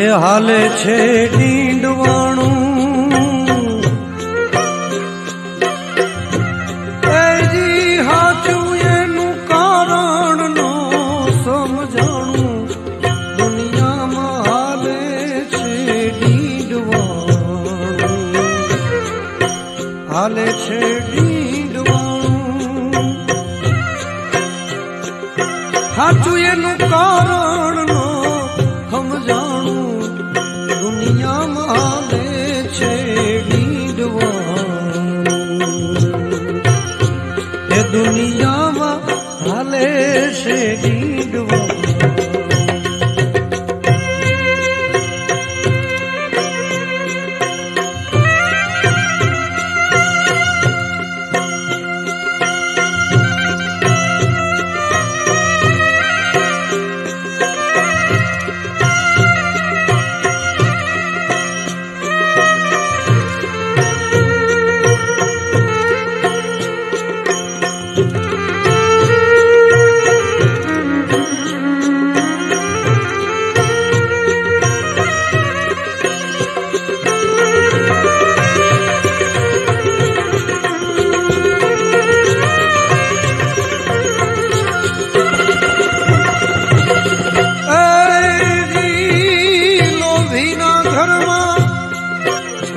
એ હાલે છે ડીંડવાણું એજી હાચું એનું કારણ નો સમજાણું દુનિયામાં હાલે છે ડીંડવાણું હાલે છે ડીંડવાણું હાચું એનું કારણ નો સમજાણું દુનિયામાં હાલે છે ડીંડવાણું એ દુનિયામાં હાલે છે ડીંડવાણું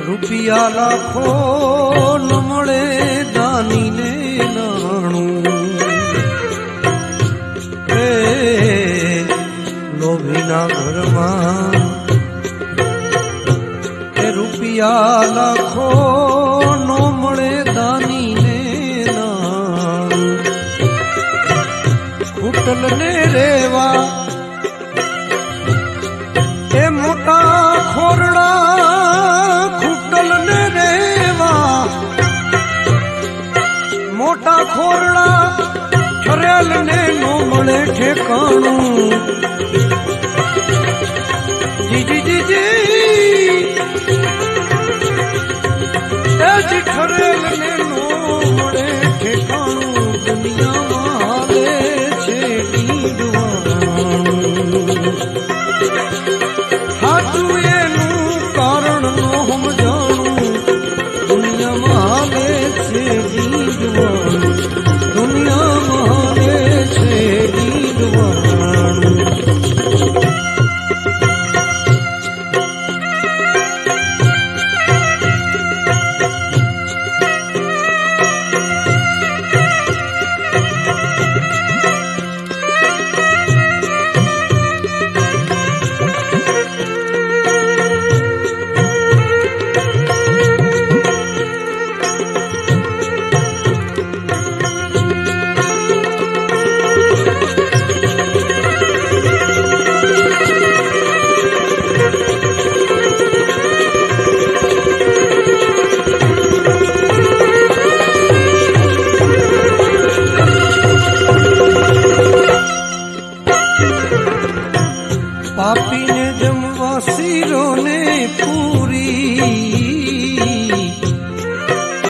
રૂપિયા લાખો ન મળે દાનીને નાણું એ લોભીના ઘરમાં એ રૂપિયા લાખો ન મળે દાનીને નાણું ખૂટલને રેવા એ મોટા ખોરડા મોટા ખોરડા ઠરેલ ને નો મળે ઠેકાણું